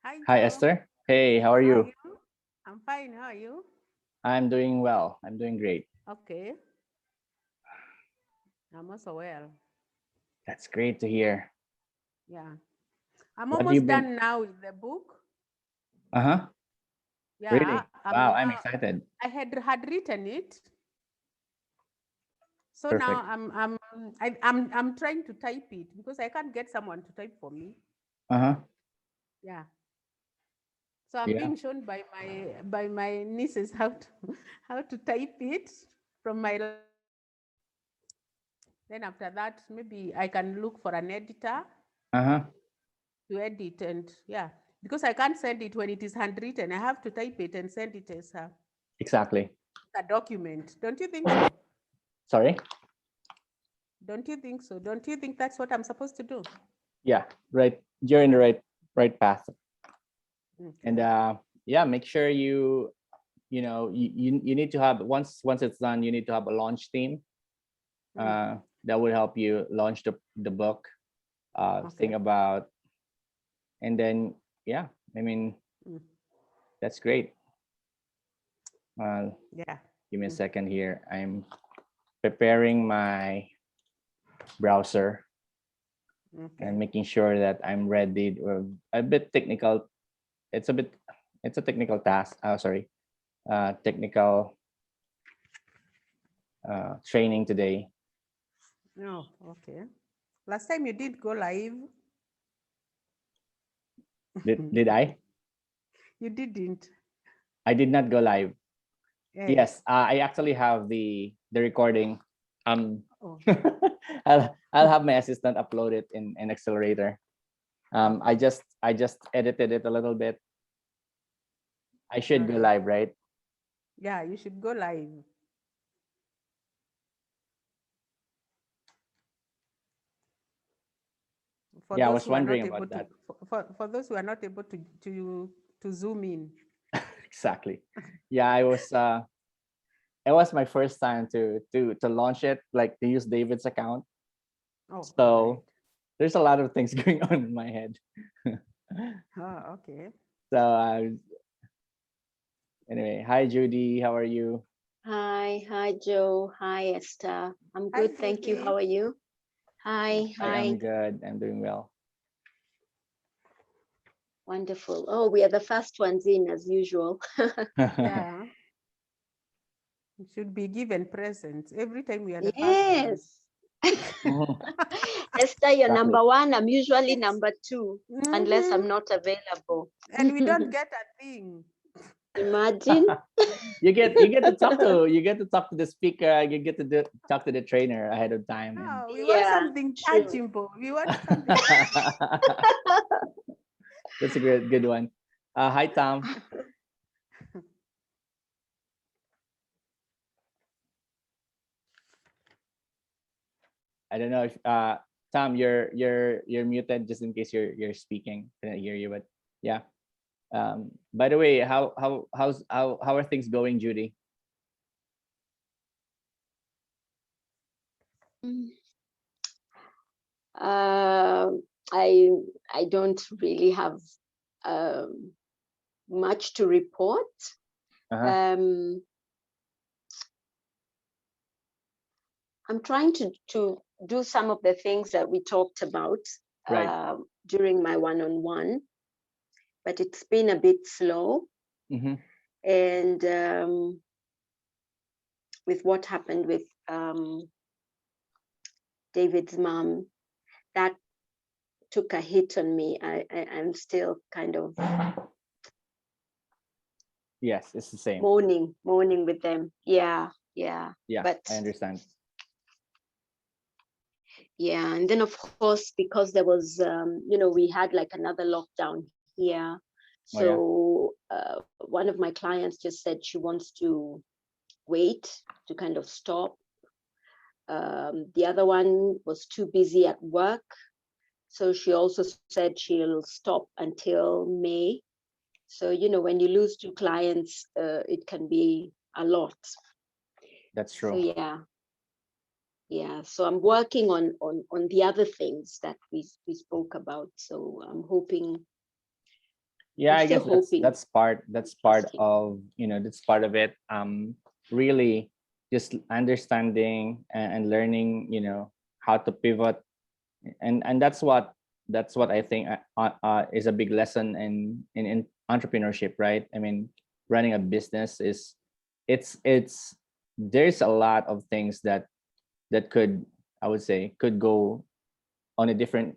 Hi, Hi, Joe. Esther. Hey, how are How are you? you? I'm fine. How are you? I'm doing well. I'm doing great. Okay. I'm also well. That's great to hear. Yeah. I'm What have you almost been? done now with the book. Uh-huh. Yeah. Really? I'm Wow, I'm now. excited. I had written it, so now Perfect. I'm trying to type it because I can't get someone to type for me. Uh-huh. Yeah. So I'm Yeah. being shown by my nieces how to how to type it from my laptop. Then after that, maybe I can look for an editor Uh-huh. to edit, and yeah, because I can't send it when it is handwritten. I have to type it and send it as Exactly. a document. Don't you think so? Sorry. Don't you think so? Don't you think that's what I'm supposed to do? Yeah, right. You're in the right path. And Okay. yeah, make sure you need to have once it's done, you need to have a launch team Mm, that would help you launch the book. okay. Think about and then yeah, I mean Mm, that's great. Uh, yeah. Give me a Mm, second here. I'm preparing my browser okay. and making sure that I'm ready. A bit technical. It's a bit. It's a technical task. Oh, sorry. Technical training today. No, okay. Last time you did go live. Did I? You didn't. I did not go live. Eh. Yes, I actually have the recording. Um, Oh, I'll have my assistant upload it in Accelerator. okay. I just edited it a little bit. I should All go right. live, right? Yeah, you should go live. For Yeah, I those was who are wondering not able about to, that. for those who are not able to zoom in. Exactly. Yeah, it was my first time to launch it, like to use David's account. Oh, all right. So there's a lot of things going on in my head. Oh, okay. So anyway, hi Judy, how are you? Hi, Joe. Hi, Esther. I'm Hi, good, thank you. Judy. How are you? Hi, I am hi. good. I'm doing well. Wonderful. Oh, we are the first ones in as usual. Yeah, you should be given presents every time we are the first ones. Yes. Mhm. Esther, you're Exactly. number one. I'm usually number two, unless Mhm. I'm not available. And we don't get a thing. Imagine. You get to talk to the speaker. You get to talk to the trainer ahead of time, and No, we want Yeah, something true. tangible. We want something tangible. that's a good one. Hi Tom. I don't know if Tom, you're muted just in case you're speaking. Couldn't hear you, but yeah. By the way, how are things going, Judy? Mm. Um, I I don't really have um, much to report. Uh-huh. Um, I'm trying to do some of the things that we talked about Right. during my one-on-one, but it's been a bit slow. Mm-hmm. And with what happened with David's mom, that took a hit on me. I'm still kind of Yes, it's the same. mourning with them. Yeah. Yeah, But I understand. yeah, and then of course, because there was, we had like another lockdown here. Oh yeah. So one of my clients just said she wants to wait to kind of stop. The other one was too busy at work. So she also said she'll stop until May. So, when you lose two clients, it can be a lot. That's So true. yeah. So I'm working on the other things that we spoke about. So I'm hoping Yeah, I still guess hoping. that's part Interesting. of, that's part of it. Really just understanding and learning, how to pivot, and that's what I think is a big lesson in entrepreneurship, right? I mean, running a business is, it's there's a lot of things that could, I would say, could go on a different,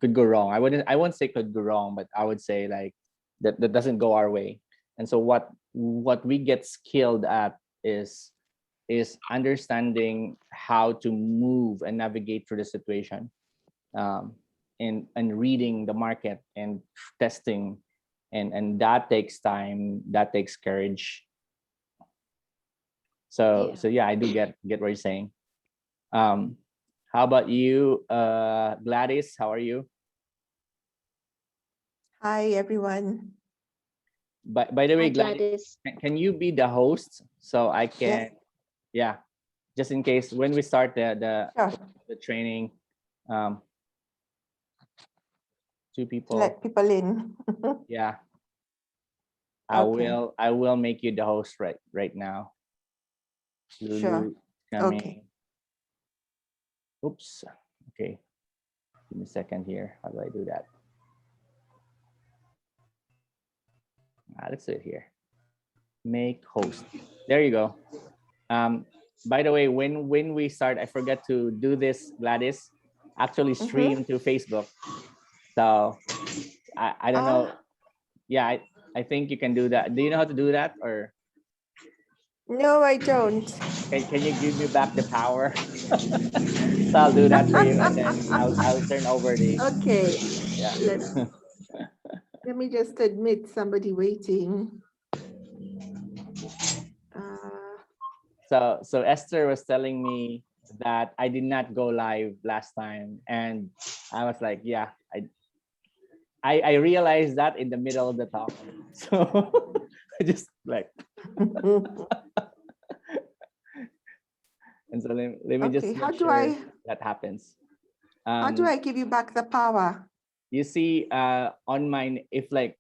could go wrong. I won't say could go wrong, but I would say like that doesn't go our way. And so what we get skilled at is understanding how to move and navigate through the situation, um, and reading the market and testing, and that takes time, that takes courage. So yeah, I do get what you're saying. um how about you, Gladys? How are you? Hi, everyone. By the Hi, way, Gladys, Gladys. can you be the host so I can, Yes, yeah, just in case when we start sure. the training, um two To people, let people in. yeah, Okay, I will make you the host right now. sure. Lulu Okay. coming. Oops. Okay. Give me a second here. How do I do that? Let's do it here. Make host. There you go. By the way, when we start, I forgot to do this, Gladys. Actually stream to Facebook. So I don't know. Ah, Yeah, I think you can do that. Do you know how to do that, or no, I don't. can you give me back the power? So I'll do that for you, and then I'll turn over the, Okay, yeah. let me just admit somebody waiting. So Esther was telling me that I did not go live last time, and I was like, yeah, I realized that in the middle of the talk. So I just like, and so let me just Okay, how make do sure I that happens. how do I give you back the power? You see, on my, if like,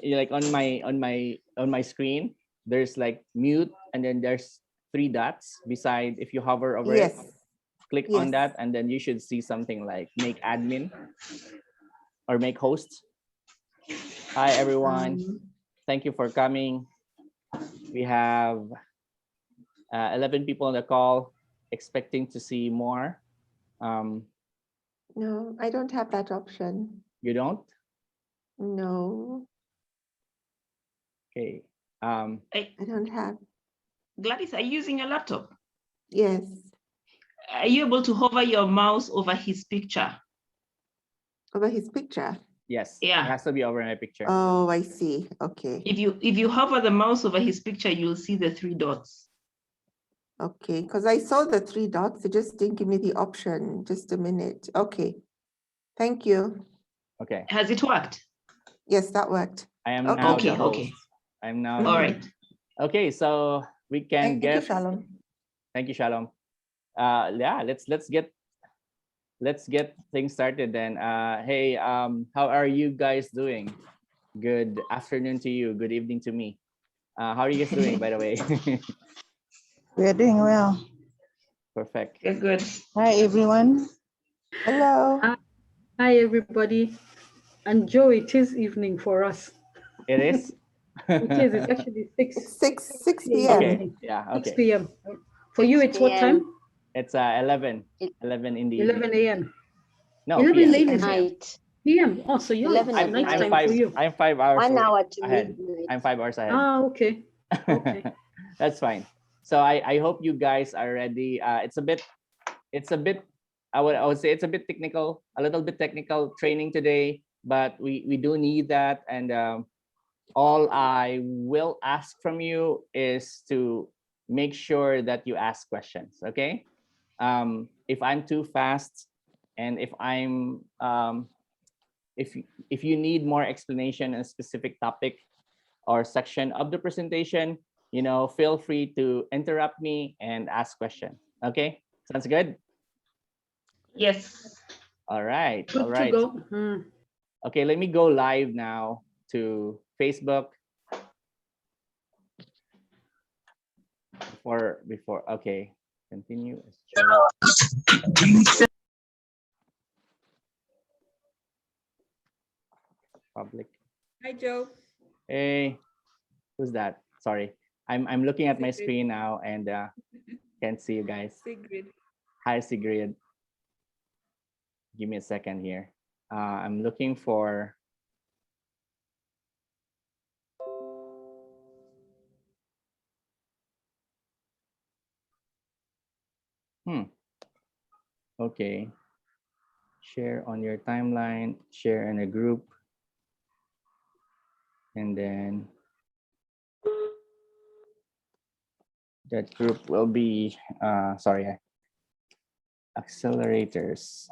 like on my screen, there's like mute, and then there's three dots beside. If you hover over it, Yes, click yes. on that, and then you should see something like make admin or make host. Hi everyone, thank you for coming. We have 11 people on the call, expecting to see more. No, I don't have that option. You don't? No, Okay. I don't have. Gladys, are you using a laptop? Yes. Are you able to hover your mouse over his picture? Over his picture. Yes. Yeah. It has to be over my picture. Oh, I see. Okay. If you hover the mouse over his picture, you'll see the three dots. Okay, because I saw the three dots. It just didn't give me the option. Just a minute. Okay. Thank you. Okay. Has it worked? Yes, that worked. I am Okay. now Okay, the host. okay. I'm now All the, right. okay, so we can Thank you, get, Shalom. thank you, Shalom. Yeah, let's get things started then. Hey, how are you guys doing? Good afternoon to you. Good evening to me. How are you guys doing, by the way? We are doing well. Perfect. Good, good. Hi, everyone. Hello. Hi, everybody. And Joe, it is evening for us. It is? It is. It's actually 6 It's 6 p.m. p.m. Okay, yeah, 6 okay. p.m. For you, 6 it's what time? It's 11 in the 11 evening. a.m. No, 11 PM. a.m. Night. p.m. Oh, so you're 11 at nighttime night. for you. I'm 5 hours 1 away hour to ahead. midnight. I'm 5 hours ahead. Ah, okay. Okay. That's fine. So I hope you guys are ready. It's a bit I would say it's a bit technical, a little bit technical training today, but we do need that. And all I will ask from you is to make sure that you ask questions. Okay. If I'm too fast, and if I'm if you need more explanation on a specific topic or section of the presentation, feel free to interrupt me and ask questions. Okay, sounds good. Yes. All right, all Good to right. go. Mm. Okay, let me go live now to Facebook. Before, okay, continue as chair. Public. Hi, Joe. Hey, who's that? Sorry, I'm looking at my Sigrid. screen now and can't see you guys. Sigrid. Hi, Sigrid. Give me a second here. I'm looking for. Okay. Share on your timeline, share in a group. And then that group will be, sorry, accelerators.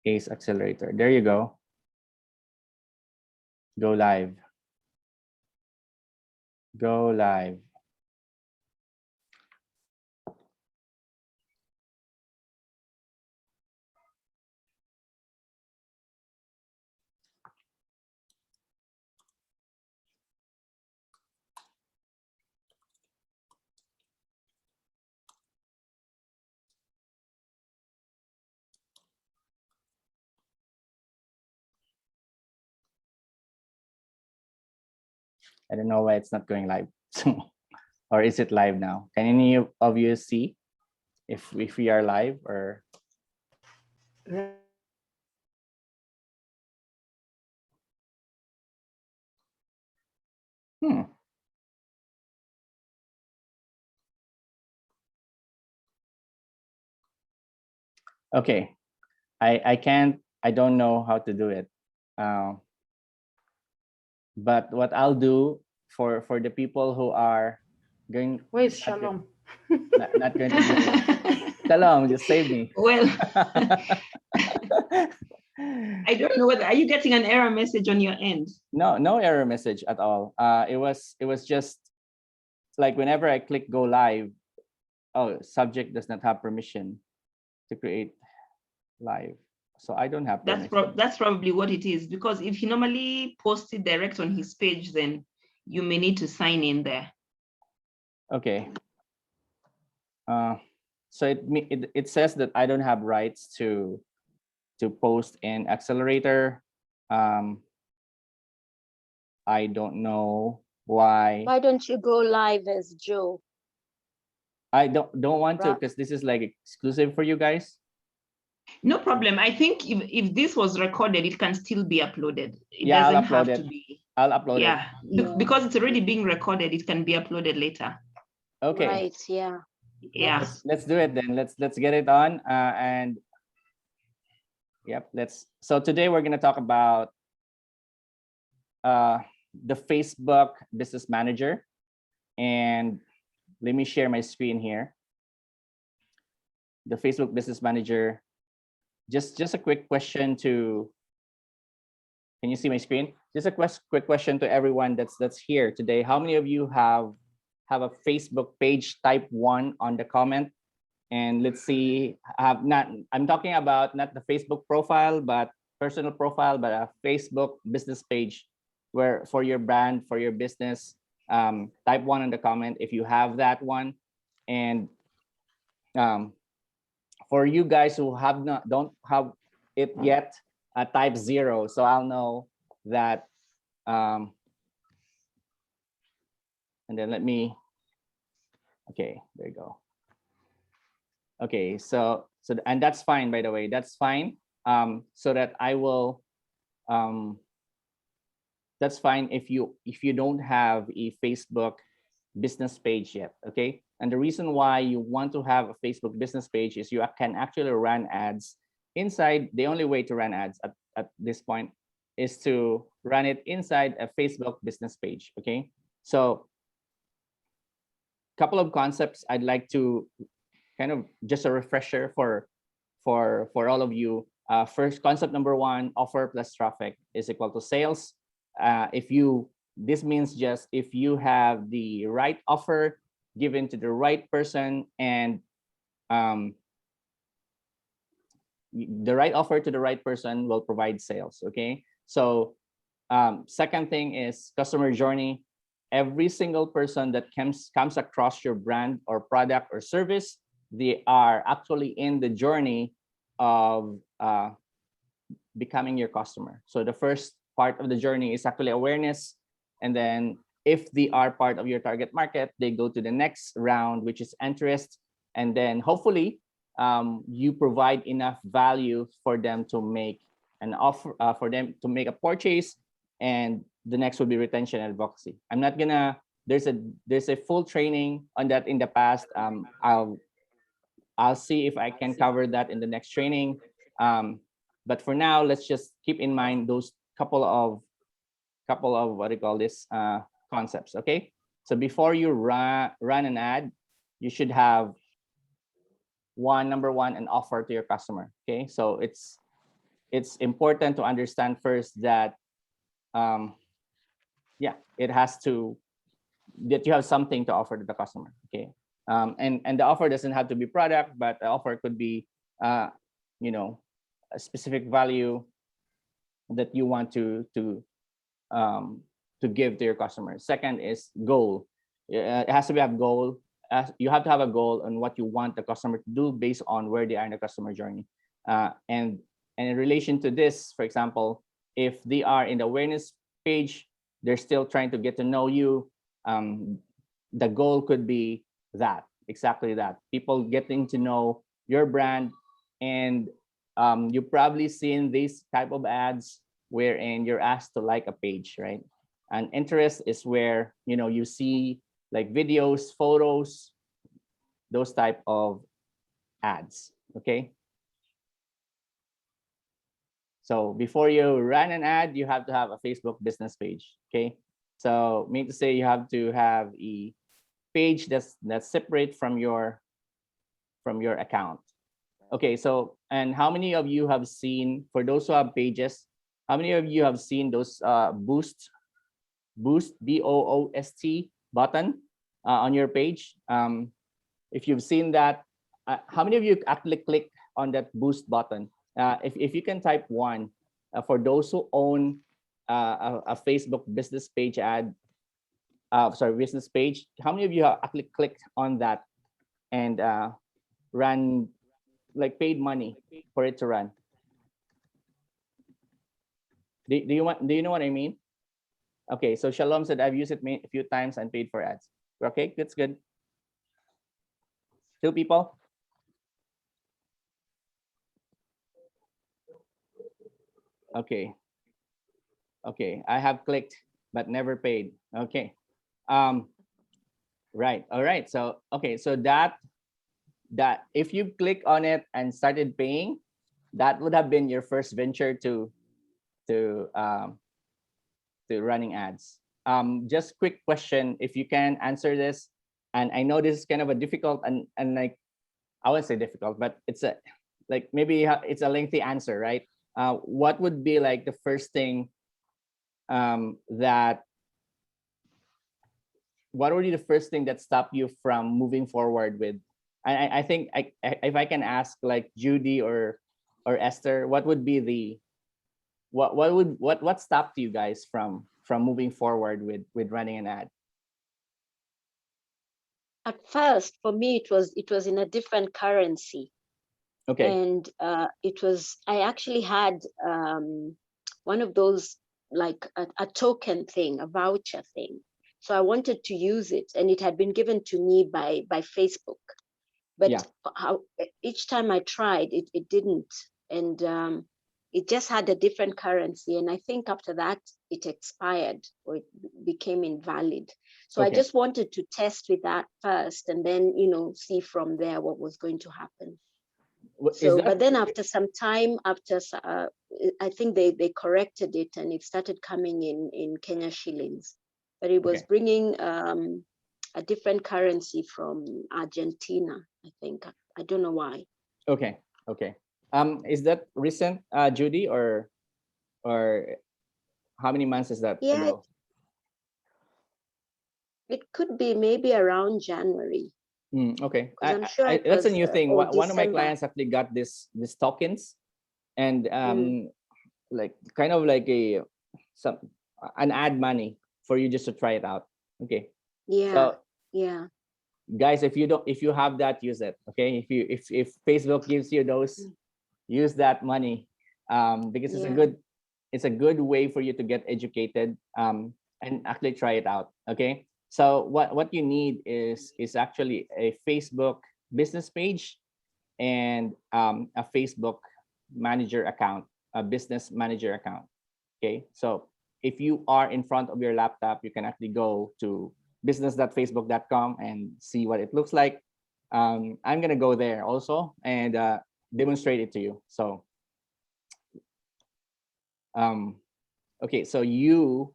ACE Accelerator. There you go. Go live. Go live. I don't know why it's not going live. Or is it live now? Can any of you see if we are live or? Okay, I don't know how to do it. But what I'll do for the people who are going. Where's Shalom? Not going to do it. Shalom, just save me. Well, I don't know whether, are you getting an error message on your end? No error message at all. It was just like whenever I click go live, oh, subject does not have permission to create live. So I don't have permission. That's probably what it is, because if he normally posts it direct on his page, then you may need to sign in there. Okay. So it says that I don't have rights to post in Accelerator. I don't know why. Why don't you go live as Joe? I don't want to, Right. because this is like exclusive for you guys. No problem. I think if this was recorded, it can still be uploaded. It Yeah, I'll doesn't have upload to it. be. I'll upload it. Yeah, because it's already being recorded, it can be uploaded later. Okay. Right, yeah. Yeah. Let's do it then. Let's get it on. And yep, so today we're gonna talk about the Facebook Business Manager. And let me share my screen here. The Facebook Business Manager. Just a quick question to. Can you see my screen? Just a quick question to everyone that's here today. How many of you have a Facebook page? Type 1 on the comment. And let's see, I'm talking about not the Facebook profile, but personal profile, but a Facebook business page where for your brand, for your business. Type 1 in the comment if you have that one. And for you guys who don't have it yet, type 0, so I'll know that. And then let me. Okay, there you go. Okay, so and that's fine, by the way. That's fine. So that I will. That's fine if you don't have a Facebook business page yet. Okay, and the reason why you want to have a Facebook business page is you can actually run ads inside. The only way to run ads at this point is to run it inside a Facebook business page. Okay, so couple of concepts I'd like to kind of just a refresher for all of you. First, concept number 1: offer plus traffic is equal to sales. This means just if you have the right offer given to the right person, and the right offer to the right person will provide sales. Okay, so second thing is customer journey. Every single person that comes across your brand or product or service, they are actually in the journey of becoming your customer. So the first part of the journey is actually awareness, and then if they are part of your target market, they go to the next round, which is interest, and then hopefully you provide enough value for them to make an offer, for them to make a purchase, and the next will be retention and advocacy. I'm not gonna. There's a full training on that in the past. I'll see if I can cover that in the next training. But for now, let's just keep in mind those couple of what do you call this concepts. Okay, so before you run an ad, you should have number one, an offer to your customer. Okay, so it's important to understand first that it has to, that you have something to offer to the customer. Okay, and the offer doesn't have to be product, but the offer could be you know, a specific value that you want to give to your customer. Second is goal. It has to be a goal. You have to have a goal on what you want the customer to do based on where they are in the customer journey. And in relation to this, for example, if they are in the awareness page, they're still trying to get to know you. The goal could be that, exactly that. People getting to know your brand, and you've probably seen these type of ads wherein you're asked to like a page, right? And interest is where, you know, you see like videos, photos, those type of ads. Okay. So before you run an ad, you have to have a Facebook business page. Okay. So mean to say you have to have a page that's separate from your account. Okay. So, and how many of you have seen, for those who have pages, how many of you have seen those boost BOOST button on your page? If you've seen that, how many of you actually click on that boost button? If you can type one, for those who own a Facebook business page ad, business page, how many of you have actually clicked on that and ran, like, paid money for it to run? Do you know what I mean? Okay, so Shalom said, I've used it a few times and paid for ads. Okay, that's good. 2 people? Okay. Okay, I have clicked but never paid. Okay. Right. All right. So, okay, so that if you click on it and started paying, that would have been your first venture to running ads. Just quick question, if you can answer this, and I know this is kind of a difficult and like, I wouldn't say difficult, but it's a, like, maybe it's a lengthy answer, right? What would be like the first thing what would be the first thing that stopped you from moving forward with? I think if I can ask like Judy or Esther, what would be the what stopped you guys from moving forward with running an ad? At first, for me, it was in a different currency. Okay. And I actually had one of those, like a token thing, a voucher thing. So I wanted to use it, and it had been given to me by Facebook. But each time I tried, it didn't. And it just had a different currency. And I think after that, it expired or it became invalid. So I just wanted to test with that first, and then, see from there what was going to happen. So, but then after some time, I think they corrected it, and it started coming in Kenya shillings, but it was bringing a different currency from Argentina, I think. I don't know why. Okay. Is that recent, Judy, or how many months is that ago? It could be maybe around January. Okay, I'm sure that's a new thing. One of my December. clients actually got this tokens, and like kind of like an ad money for you just to try it out. Okay. Yeah. So Yeah. guys, if you have that, use it. Okay. If Facebook gives you those, use that money, because Yeah. it's a good way for you to get educated, and actually try it out. Okay. So what you need is actually a Facebook business page and a Facebook manager account, a business manager account. Okay. So if you are in front of your laptop, you can actually go to business.facebook.com and see what it looks like. I'm gonna go there also and demonstrate it to you. So okay, so you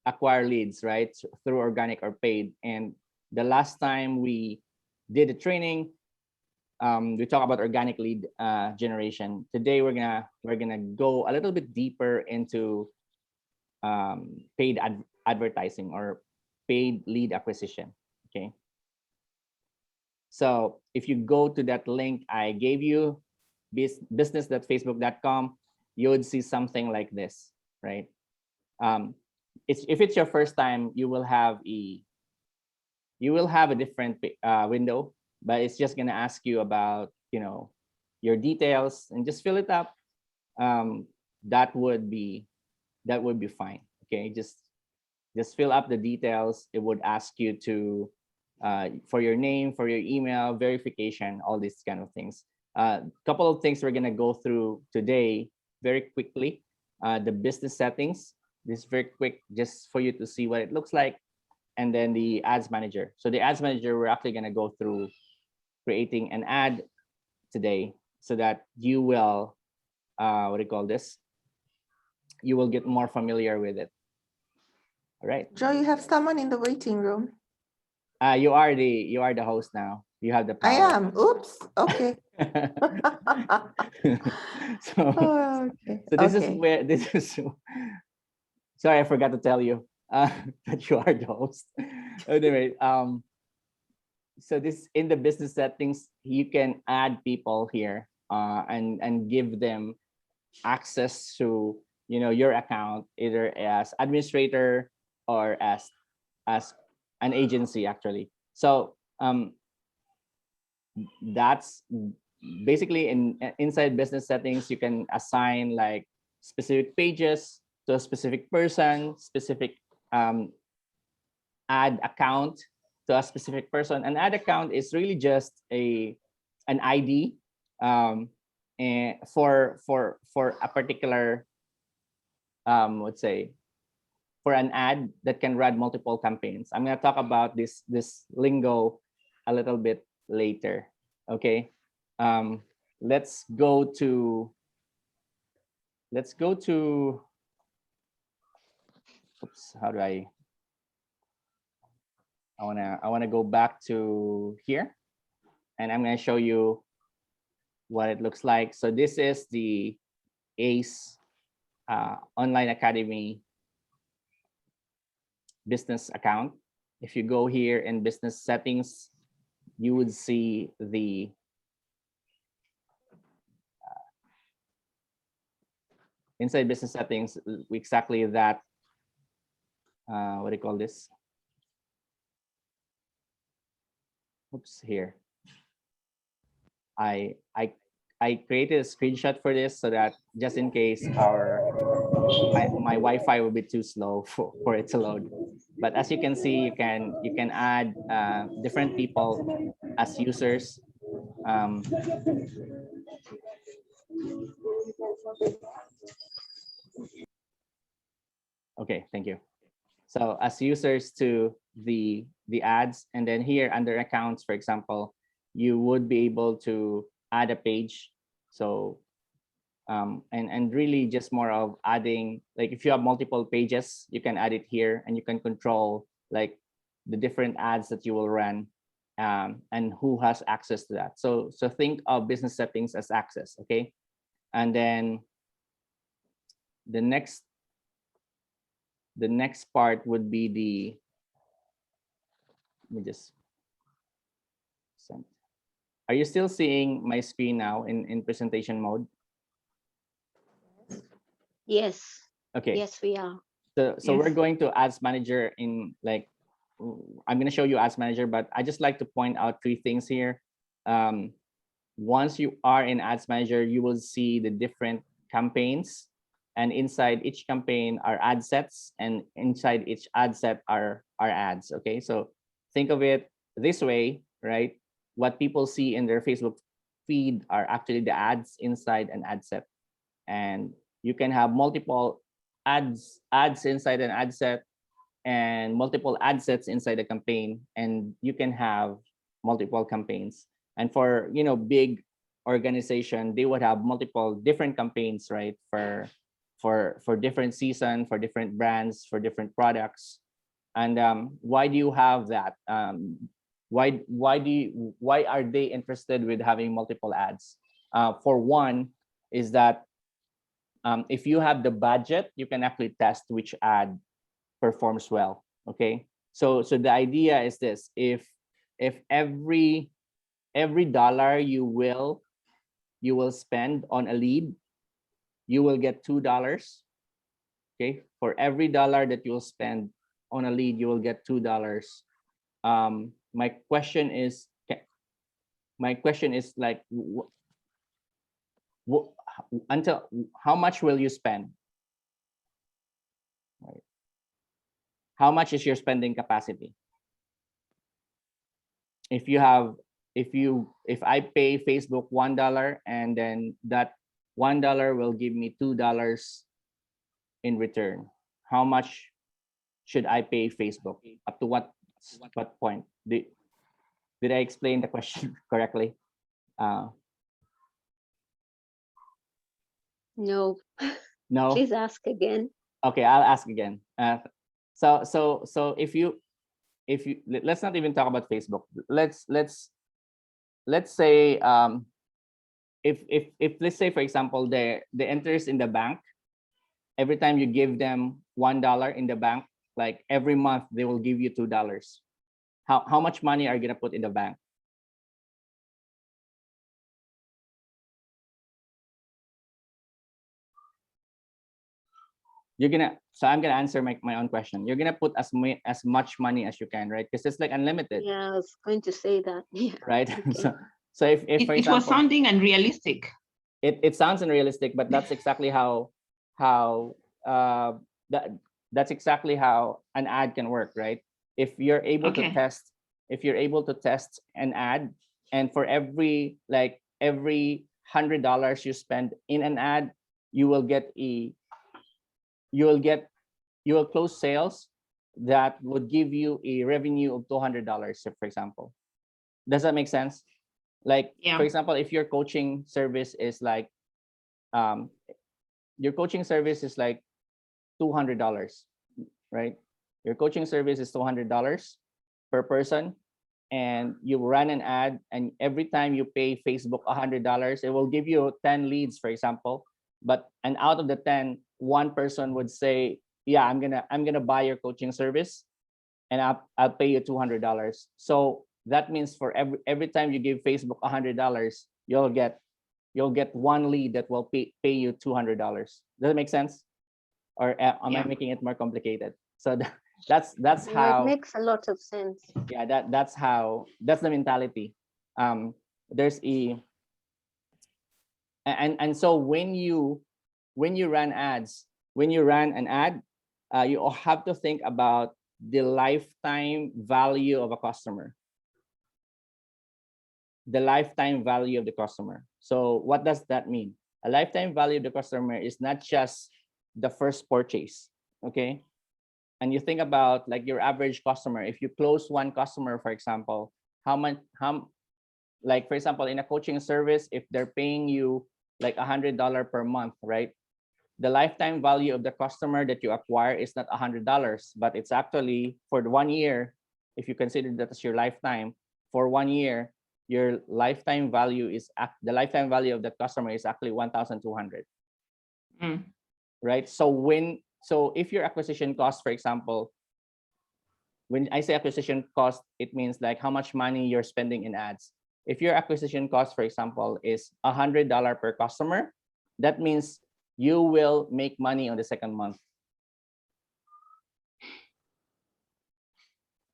acquire leads, right, through organic or paid. And the last time we did the training, we talked about organic lead generation. Today we're gonna go a little bit deeper into paid advertising or paid lead acquisition. Okay. So if you go to that link I gave you, business.facebook.com, you would see something like this, right? If it's your first time, you will have a different window, but it's just gonna ask you about your details and just fill it up. That would be fine. Okay, just fill up the details. It would ask you to for your name, for your email, verification, all these kind of things. Couple of things we're gonna go through today very quickly. The business settings. This is very quick, just for you to see what it looks like, and then the ads manager. So the ads manager, we're actually gonna go through creating an ad today, so that you will what do you call this? You will get more familiar with it. All right. Joe, you have someone in the waiting room. You are the host now. You have the power. I am. Oops. Okay. so Oh, okay. so this is Okay. where this is. Sorry, I forgot to tell you that you are the host. Anyway, so this in the business settings, you can add people here and give them access to your account, either as administrator or as an agency actually. So that's basically inside business settings. You can assign like specific pages to a specific person, specific ad account to a specific person. An ad account is really just an ID and for a particular let's say for an ad that can run multiple campaigns. I'm going to talk about this lingo a little bit later. Okay. Let's go to oops, how do I want to go back to here, and I'm going to show you what it looks like. So this is the ACE Online Academy business account. If you go here in business settings, you would see the inside business settings, exactly that. What do you call this? Oops, here. I created a screenshot for this so that just in case my Wi-Fi will be too slow for it to load. But as you can see, you can add different people as users. Okay, thank you. So as users to the ads, and then here under accounts, for example, you would be able to add a page. So and really just more of adding, like if you have multiple pages, you can add it here, and you can control like the different ads that you will run and who has access to that. So think of business settings as access. Okay. And then the next part would be the, let me just send. Are you still seeing my screen now in presentation mode? Yes, Okay. yes, we are. So we're Yes. going to Ads Manager in like, I'm going to show you Ads Manager, but I just like to point out 3 things here. Once you are in Ads Manager, you will see the different campaigns, and inside each campaign are ad sets, and inside each ad set are ads. Okay, so think of it this way, right? What people see in their Facebook feed are actually the ads inside an ad set, and you can have multiple ads inside an ad set and multiple ad sets inside a campaign, and you can have multiple campaigns. And for big organization, they would have multiple different campaigns, right? For different season, for different brands, for different products. And why do you have that? Why are they interested with having multiple ads? For one is that if you have the budget, you can actually test which ad performs well. Okay, so the idea is this: if every dollar you will spend on a lead, you will get $2. Okay, for every dollar that you'll spend on a lead, you will get $2. My question is like, until how much will you spend? Right. How much is your spending capacity? If I pay Facebook $1, and then that $1 will give me $2 in return, how much should I pay Facebook? Up to what point? Did I explain the question correctly? No, No. please ask again. Okay, I'll ask again. So if you let's not even talk about Facebook. Let's say if let's say, for example, the interest in the bank, every time you give them $1 in the bank, like every month they will give you $2. How much money are you gonna put in the bank? I'm gonna answer my own question. You're gonna put as much money as you can, right? Because it's like unlimited. Yeah, I was going to say that. Yeah. Right. Okay. So if for It example, was sounding unrealistic. it sounds unrealistic, but that's exactly how that's exactly how an ad can work, right? If you're able to Okay. test an ad, and for every $100 you spend in an ad, you will close sales that would give you a revenue of $200, for example. Does that make sense? Like, Yeah. for example, if your coaching service is like $200, right? Your coaching service is $200 per person, and you run an ad, and every time you pay Facebook $100, it will give you 10 leads, for example. And out of the 10, one person would say, yeah, I'm gonna buy your coaching service, and I'll pay you $200. So that means for every time you give Facebook $100, you'll get one lead that will pay you $200. Does that make sense? Or am I Yeah. making it more complicated? So that's No, it how. makes a lot of sense. Yeah, that's the mentality. There's so when you run ads, when you run an ad, you have to think about the lifetime value of a customer. The lifetime value of the customer. So what does that mean? A lifetime value of the customer is not just the first purchase, okay? And you think about like your average customer. If you close one customer, for example, like for example, in a coaching service, if they're paying you like $100 per month, right? The lifetime value of the customer that you acquire is not $100, but it's actually for the 1 year. If you consider that as your lifetime, for 1 year, your lifetime value is the lifetime value of the customer is actually 1,200. Mm. Right? So if your acquisition cost, for example, when I say acquisition cost, it means like how much money you're spending in ads. If your acquisition cost, for example, is $100 per customer, that means you will make money on the second month.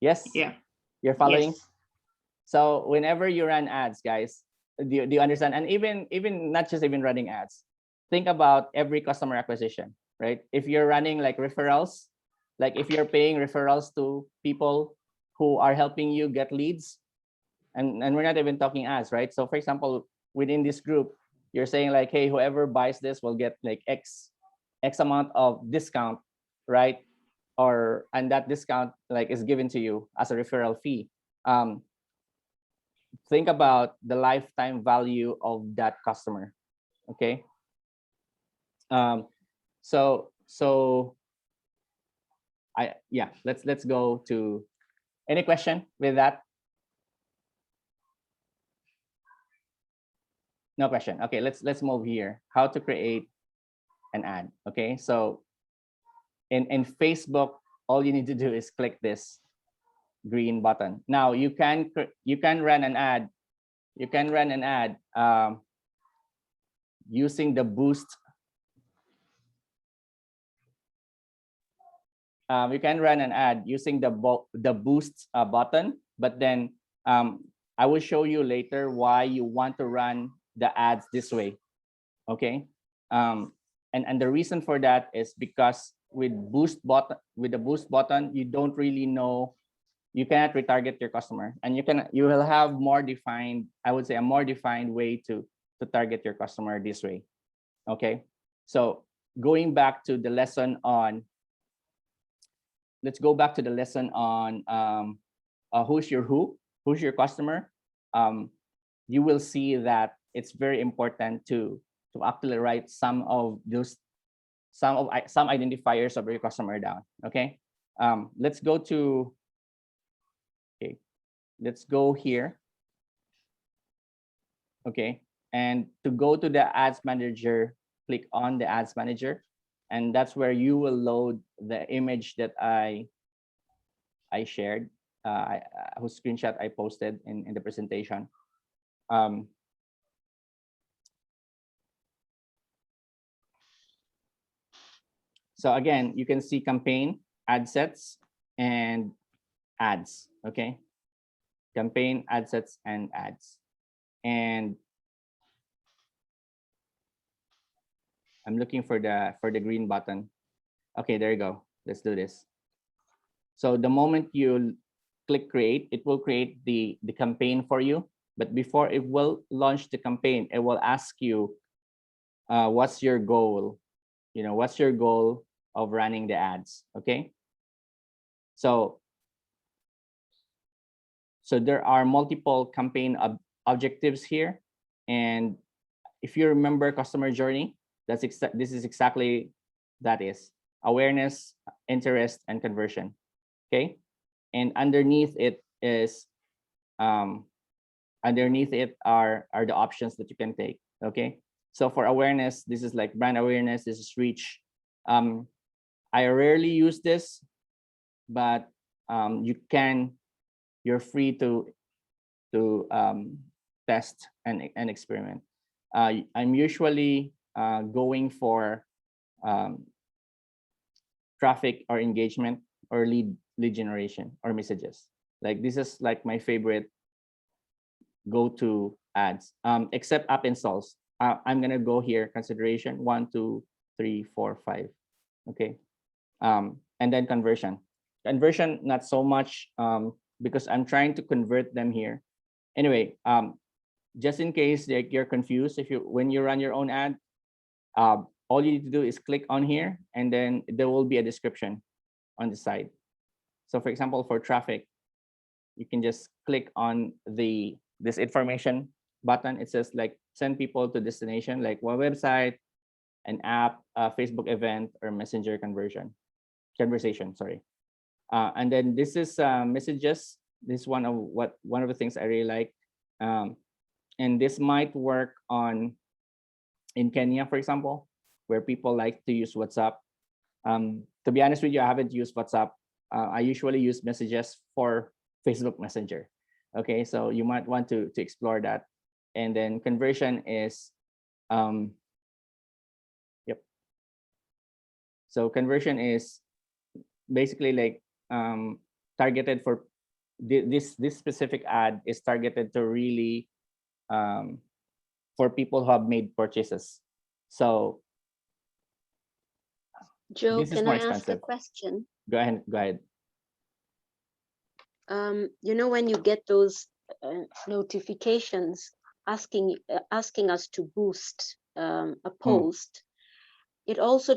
Yes? Yeah. You're following? Yes. So whenever you run ads, guys, do you understand? And even not just even running ads, think about every customer acquisition, right? If you're running like referrals, like if you're paying referrals to people who are helping you get leads, and we're not even talking ads, right? So for example, within this group, you're saying like, hey, whoever buys this will get like X amount of discount, right? And that discount like is given to you as a referral fee. Think about the lifetime value of that customer. Okay. So let's go to any question with that. No question. Okay, let's move here. How to create an ad. Okay, so in Facebook, all you need to do is click this green button. Now you can run an ad. You can run an ad using the boost. You can run an ad using the boost button, but then I will show you later why you want to run the ads this way. Okay, and the reason for that is because with the boost button, you don't really know, you cannot retarget your customer, and you will have more defined, I would say a more defined way to target your customer this way. Okay, so going back to the lesson on, let's go back to the lesson on who's your customer. You will see that it's very important to actually write some identifiers of your customer down. Okay, let's go to, okay, let's go here. Okay, and to go to the ads manager, click on the ads manager, and that's where you will load the image that I shared, whose screenshot I posted in the presentation. So again, you can see campaign, ad sets, and ads. Okay, campaign, ad sets, and ads. And I'm looking for the green button. Okay, there you go. Let's do this. So the moment you click create, it will create the campaign for you. But before it will launch the campaign, it will ask you, what's your goal? You know, what's your goal of running the ads? Okay. So there are multiple campaign objectives here. And if you remember customer journey, this is exactly that is awareness, interest, and conversion. Okay. And underneath it is underneath it are the options that you can take. Okay. So for awareness, this is like brand awareness, this is reach. I rarely use this, but you're free to test and experiment. I'm usually going for traffic or engagement or lead generation or messages. Like this is like my favorite go-to ads, except app installs. I'm gonna go here, consideration 1, 2, 3, 4, 5. Okay, and then conversion. Conversion, not so much, because I'm trying to convert them here. Anyway, just in case you're confused, when you run your own ad, all you need to do is click on here, and then there will be a description on the side. So for example, for traffic, you can just click on this information button. It says like send people to destination, like one website, an app, a Facebook event, or messenger conversation, sorry. And then this is messages. This is one of the things I really like. And this might work in Kenya, for example, where people like to use WhatsApp. To be honest with you, I haven't used WhatsApp. I usually use messages for Facebook Messenger. Okay, so you might want to explore that. And then conversion is, yep, So conversion is basically like targeted for this specific ad is targeted to really for people who have made purchases. So Joe, this is can more I ask a expensive. question? Go ahead. Go ahead. You know, when you get those notifications asking us to boost a post, it also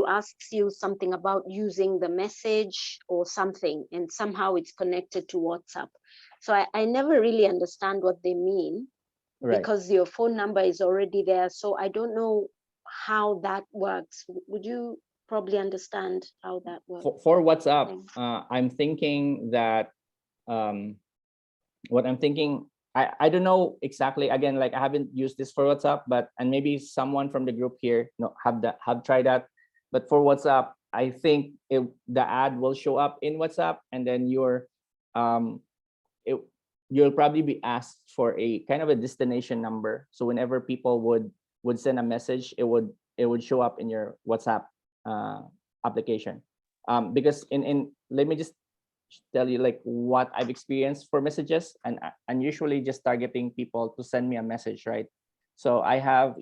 asks you something about using the message or something, and somehow it's connected to WhatsApp. So I never really understand what they mean, Right. because your phone number is already there. So I don't know how that works. Would you probably understand how that works? For WhatsApp, Thanks. I'm thinking that what I'm thinking, I don't know exactly. Again, like I haven't used this for WhatsApp, and maybe someone from the group here have tried that. But for WhatsApp, I think the ad will show up in WhatsApp, and then you'll probably be asked for a kind of a destination number. So whenever people would send a message, it would show up in your WhatsApp application. Because let me just tell you like what I've experienced for messages, and usually just targeting people to send me a message, right? So I have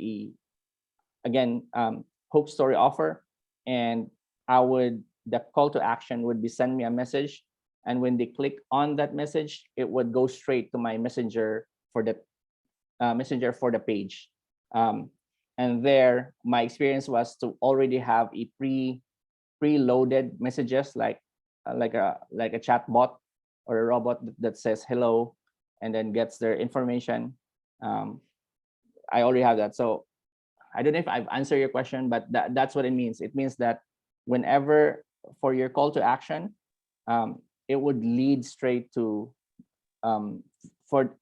Hope Story offer, and the call to action would be send me a message, and when they click on that message, it would go straight to my messenger for the page. And there, my experience was to already have a preloaded messages like a chat bot or a robot that says hello and then gets their information. I already have that. So I don't know if I've answered your question, but that's what it means. It means that whenever for your call to action, it would lead straight to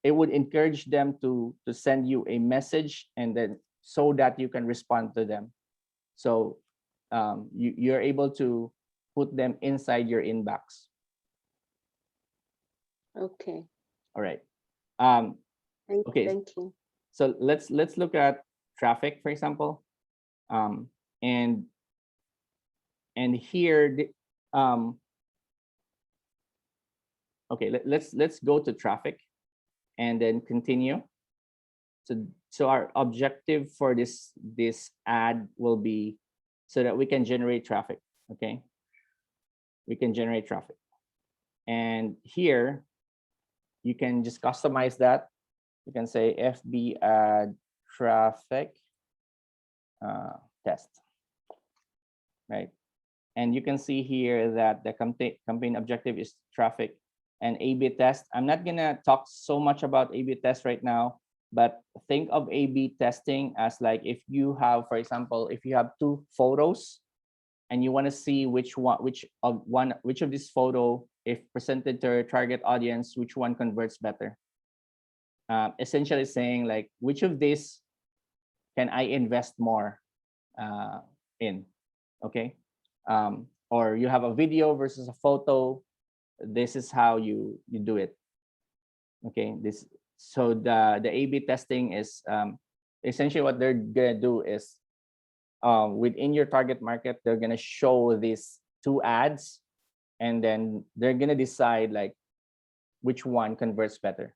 it would encourage them to send you a message, and then so that you can respond to them. So you're able to put them inside your inbox. Okay. All right. Thank you. So let's look at traffic, for example. And here okay, let's go to traffic and then continue. So our objective for this ad will be so that we can generate traffic. Okay, we can generate traffic, and here you can just customize that. You can say FB ad traffic test, right? And you can see here that the campaign objective is traffic and A/B test. I'm not gonna talk so much about A/B test right now, but think of A/B testing as like if you have, for example, if you have two photos and you want to see which of this photo, if presented to your target audience, which one converts better. Essentially saying like, which of these can I invest more in? Okay. Or you have a video versus a photo. This is how you do it. Okay. So the A/B testing is essentially what they're gonna do is within your target market, they're gonna show these two ads, and then they're gonna decide like which one converts better.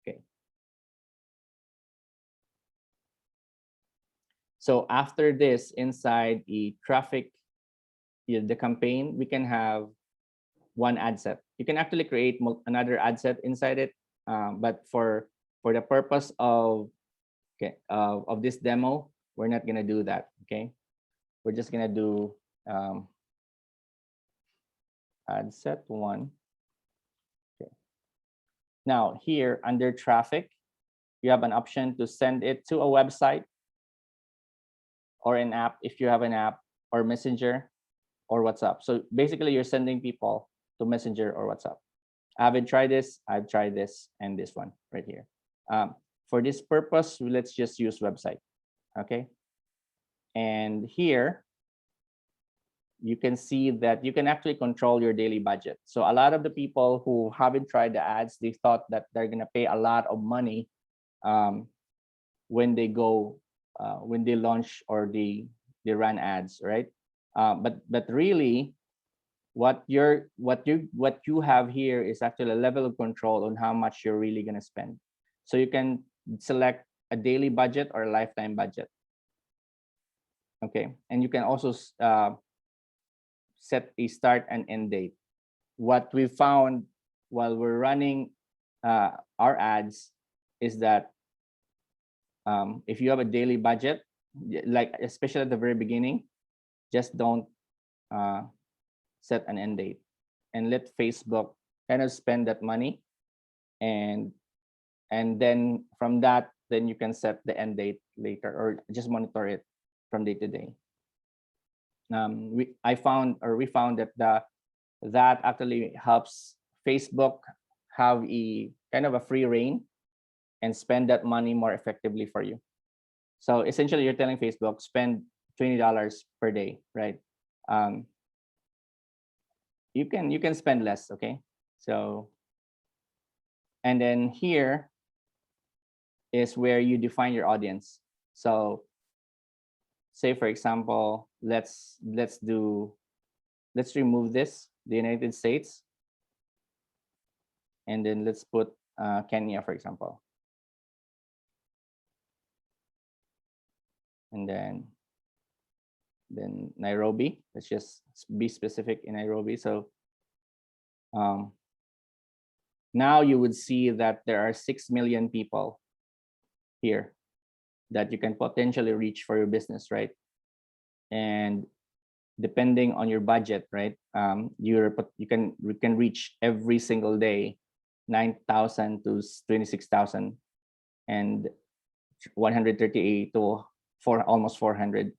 Okay. So after this, inside the traffic, the campaign, we can have one ad set. You can actually create another ad set inside it, but for the purpose of this demo, we're not gonna do that. Okay, we're just gonna do ad set 1. Okay. Now here under traffic, you have an option to send it to a website or an app if you have an app, or Messenger or WhatsApp. So basically you're sending people to Messenger or WhatsApp. I haven't tried this. I've tried this and this one right here. For this purpose, let's just use website. Okay. And here you can see that you can actually control your daily budget. So a lot of the people who haven't tried the ads, they thought that they're gonna pay a lot of money when they launch or they run ads, right? But really, what you have here is actually a level of control on how much you're really going to spend. So you can select a daily budget or a lifetime budget. Okay, and you can also set a start and end date. What we found while we're running our ads is that if you have a daily budget, like especially at the very beginning, just don't set an end date and let Facebook kind of spend that money, and then from that, then you can set the end date later or just monitor it from day to day. We found that that actually helps Facebook have a kind of a free reign and spend that money more effectively for you. So essentially, you're telling Facebook spend $20 per day, right? You can spend less, okay? So, and then here is where you define your audience. So, say for example, let's remove this, the United States, and then let's put Kenya, for example, and then Nairobi. Let's just be specific in Nairobi. So now you would see that there are 6 million people here that you can potentially reach for your business, right? And depending on your budget, right, you can reach every single day 9,000 to 26,000 and 138 to almost 400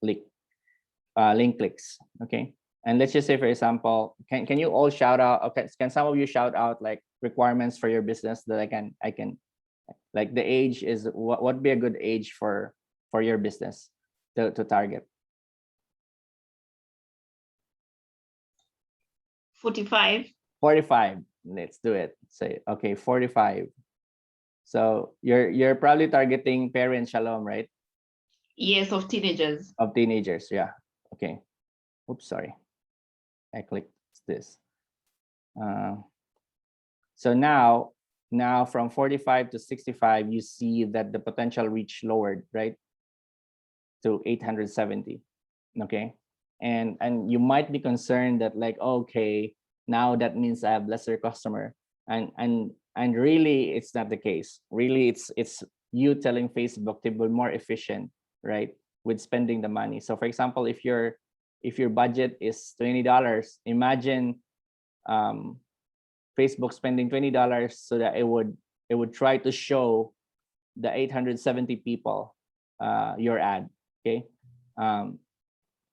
link clicks. Okay, and let's just say, for example, can you all shout out? Okay, can some of you shout out like requirements for your business that I can like the age is what would be a good age for your business to target? 45. 45. Let's do it. Say okay, 45. So you're probably targeting parents, Shalom, right? Yes, of teenagers. Of teenagers, yeah. Okay. Oops, sorry. I clicked this. So now from 45 to 65, you see that the potential reach lowered, right, to 870. Okay, and you might be concerned that like, okay, now that means I have lesser customer, and really it's not the case. Really, it's you telling Facebook to be more efficient, right, with spending the money. So for example, if your budget is $20, imagine Facebook spending $20 so that it would try to show the 870 people your ad. Okay,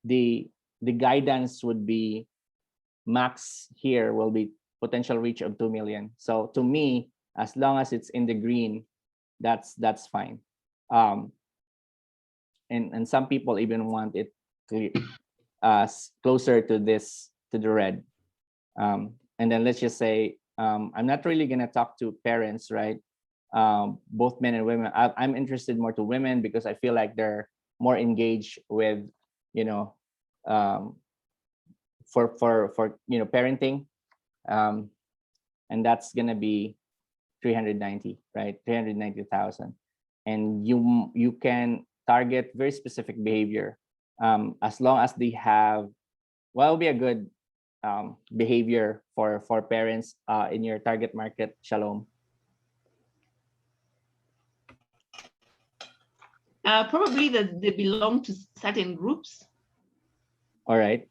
the guidance would be max here will be potential reach of 2 million. So to me, as long as it's in the green, that's fine. And some people even want it closer to the red. And then let's just say I'm not really gonna talk to parents, right? Both men and women. I'm interested more to women because I feel like they're more engaged with, you know, for parenting, and that's gonna be 390, right? 390,000, and you can target very specific behavior as long as they have what will be a good behavior for parents in your target market, Shalom. Probably that they belong to certain groups. All right.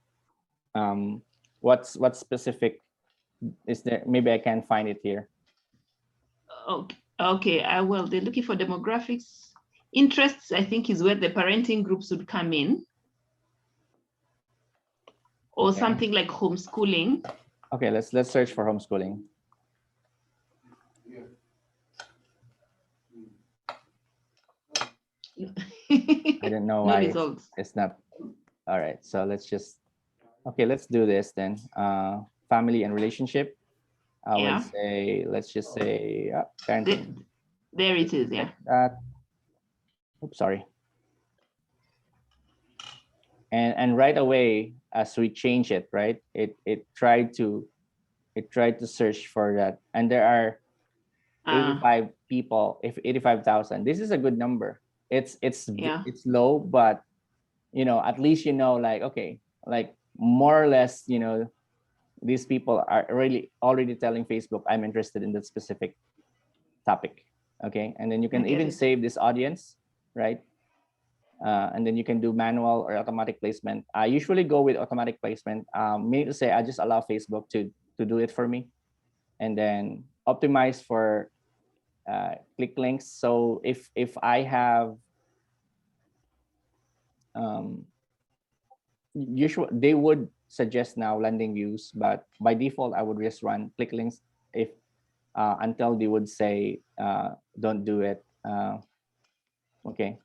What's specific is there? Maybe I can find it here. Okay. Well, they're looking for demographics. Interests, I think, is where the parenting groups would come in, or Okay. something like homeschooling. Okay, let's search for homeschooling. I don't know No why results. it's not. All right, so let's do this then. Family and relationship. I Yeah. would say, let's just say parenting. There it is, yeah. Oops, sorry. and right away as we change it, right, it tried to search for that, and there are 85 people, if 85,000. This is a good number. It's Yeah. it's low, but you know, at least you know, like, okay, like more or less, you know, these people are really already telling Facebook, I'm interested in that specific topic. Okay, and then you can I get even it. save this audience, right? And then you can do manual or automatic placement. I usually go with automatic placement. Meaning to say, I just allow Facebook to do it for me, and then optimize for click links. So if I have usually they would suggest now landing views, but by default I would just run click links if until they would say don't do it. Okay,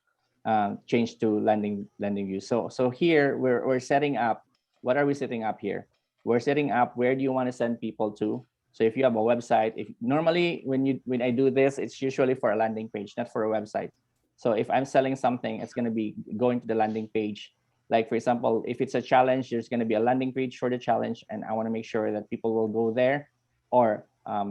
change to landing view. So here we're setting up. What are we setting up here? We're setting up where do you want to send people to. So if you have a website, if normally when I do this, it's usually for a landing page, not for a website. So if I'm selling something, it's going to be going to the landing page. Like for example, if it's a challenge, there's going to be a landing page for the challenge, and I want to make sure that people will go there, or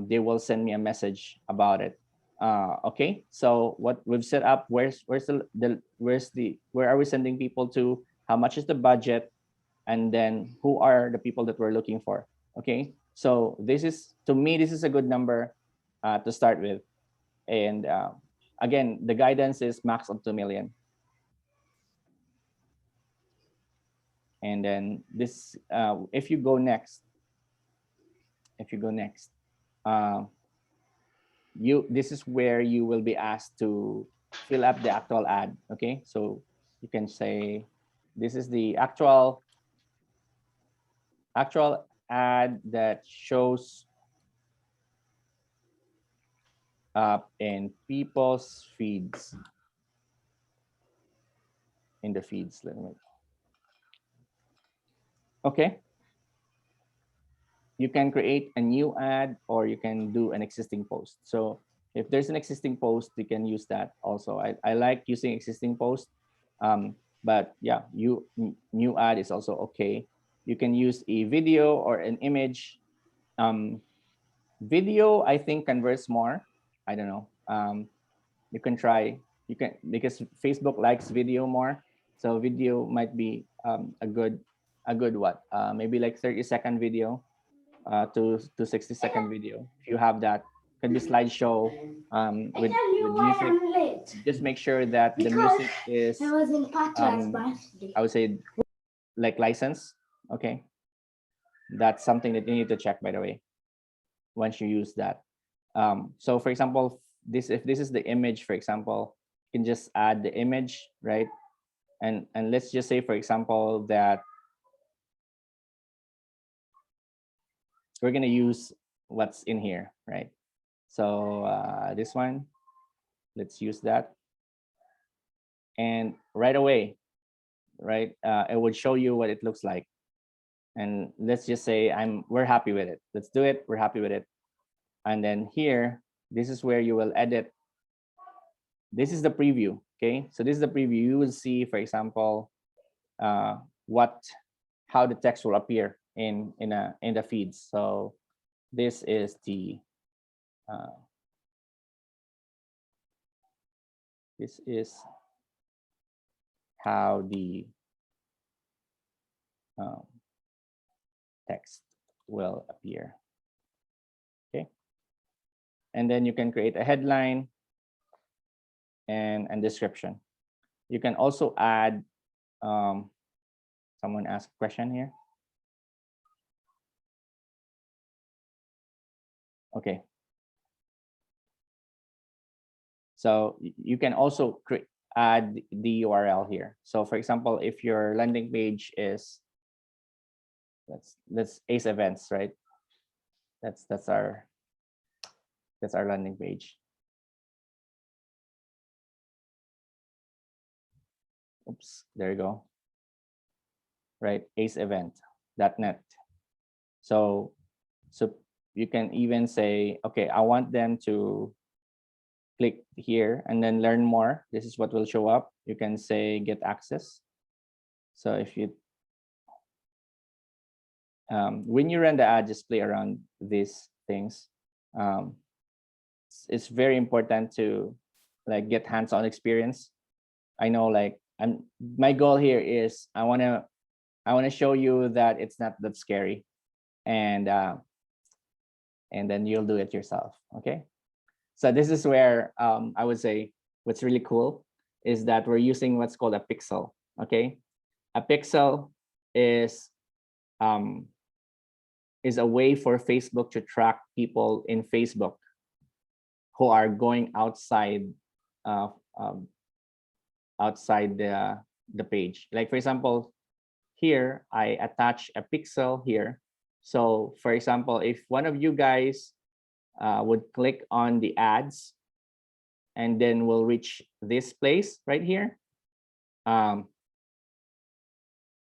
they will send me a message about it. Okay, so what we've set up, where are we sending people to, how much is the budget, and then who are the people that we're looking for. Okay, so this is, to me, this is a good number to start with. And again, the guidance is max of 2 million. And then this, if you go next, this is where you will be asked to fill up the actual ad. Okay, so you can say this is the actual ad that shows up in people's feeds, in the feeds. Okay, you can create a new ad, or you can do an existing post. So if there's an existing post, you can use that also. I like using existing post, but yeah, new ad is also okay. You can use a video or an image. Video, I think, converts more. I don't know. You can try. You can, because Facebook likes video more, so video might be a good what? Maybe like 30-second video to 60-second video. If you have that, can be slideshow with music. Just make sure that the music is I would say like licensed. Okay, that's something that you need to check, by the way, once you use that. So for example, if this is the image, for example, you can just add the image, right? And let's just say, for example, that we're going to use what's in here, right? So this one, let's use that. And right away, right, it would show you what it looks like. And let's just say we're happy with it. Let's do it. We're happy with it. And then here, this is where you will edit. This is the preview. Okay, so this is the preview. You will see, for example, how the text will appear in the feeds. So this is the this is how the text will appear. Okay, and then you can create a headline and description. You can also add someone asked a question here. Okay, so you can also add the URL here. So for example, if your landing page is, let's Ace Events, right? That's our landing page. Oops, there you go. Right, aceevent.net. So you can even say, okay, I want them to click here and then learn more. This is what will show up. You can say get access. So if you when you run the ad, just play around these things. It's very important to like get hands-on experience. I know, like, my goal here is I want to show you that it's not that scary, and then you'll do it yourself. Okay, so this is where I would say what's really cool is that we're using what's called a pixel. Okay, a pixel is a way for Facebook to track people in Facebook who are going outside outside the page. Like, for example, here I attach a pixel here. So for example, if one of you guys would click on the ads and then we'll reach this place right here,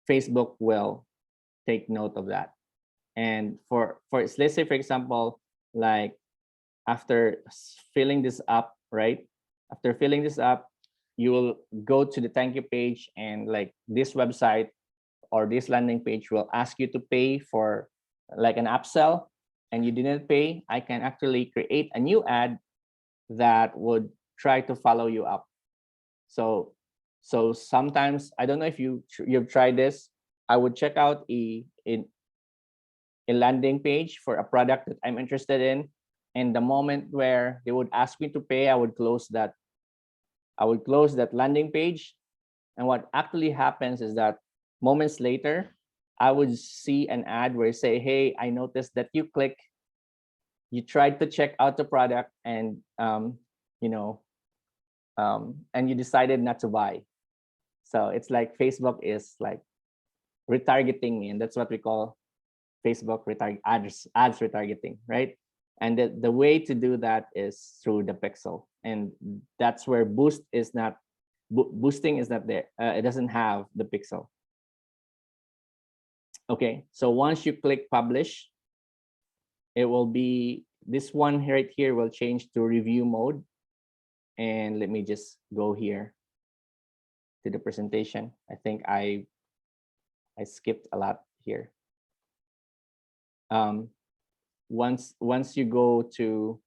Facebook will take note of that. And for let's say, for example, like after filling this up, right? After filling this up, you will go to the thank you page, and like this website or this landing page will ask you to pay for like an upsell, and you didn't pay. I can actually create a new ad that would try to follow you up. So sometimes, I don't know if you've tried this. I would check out a landing page for a product that I'm interested in, and the moment where they would ask me to pay, I would close that landing page. And what actually happens is that moments later, I would see an ad where it say, hey, I noticed that you tried to check out the product, and and you decided not to buy. So it's like Facebook is like retargeting me, and that's what we call Facebook ads retargeting, right? And the way to do that is through the pixel, and that's where boosting is not there. It doesn't have the pixel. Okay, so once you click publish, it will be this one right here will change to review mode. And let me just go here to the presentation. I think I skipped a lot here. Once you go to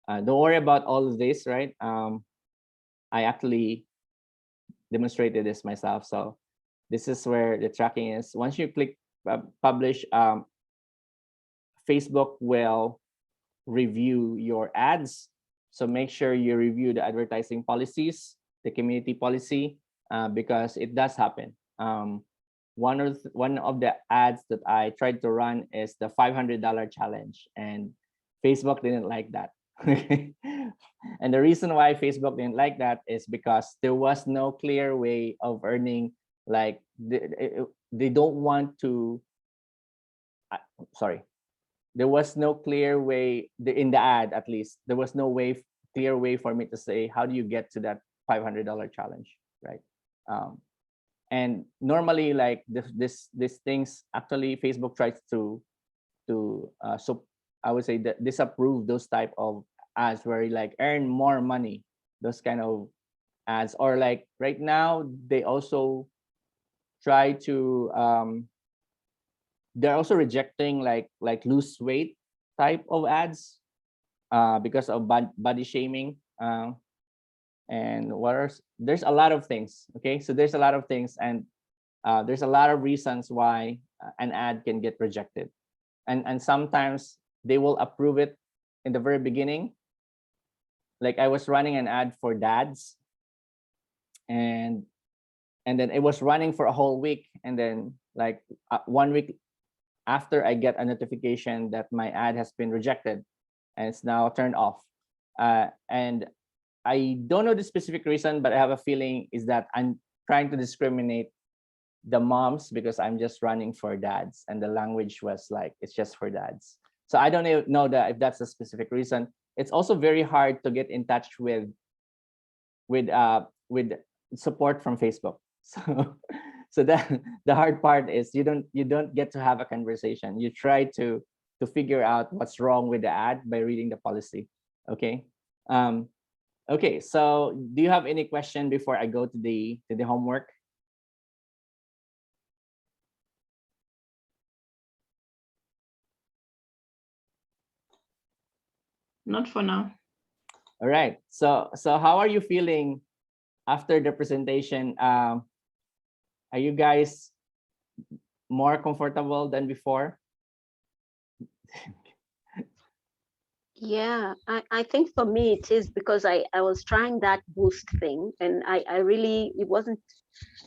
don't worry about all of this, right? I actually demonstrated this myself. So this is where the tracking is. Once you click publish, Facebook will review your ads. So make sure you review the advertising policies, the community policy, because it does happen. One of the ads that I tried to run is the $500 challenge, and Facebook didn't like that. And the reason why Facebook didn't like that is because there was no clear way of earning. Like they don't want to. Sorry, there was no clear way in the ad. At least there was no clear way for me to say how do you get to that $500 challenge, right? And normally, like these things, actually Facebook tries to so I would say that disapprove those type of ads where you like earn more money, those kind of ads. Or like right now they also try to they're also rejecting like lose weight type of ads because of body shaming. And there's a lot of things. Okay, so there's a lot of things, and there's a lot of reasons why an ad can get rejected, and sometimes they will approve it in the very beginning. Like I was running an ad for dads, and then it was running for a whole week, and then like 1 week after, I get a notification that my ad has been rejected and it's now turned off. And I don't know the specific reason, but I have a feeling is that I'm trying to discriminate the moms because I'm just running for dads, and the language was like it's just for dads. So I don't know that if that's a specific reason. It's also very hard to get in touch with support from Facebook. So that the hard part is you don't get to have a conversation. You try to figure out what's wrong with the ad by reading the policy. Okay. Okay, so do you have any question before I go to the homework? not for now. All right. So how are you feeling after the presentation? Are you guys more comfortable than before? Yeah, I think for me it is because I was trying that boost thing and I really, it wasn't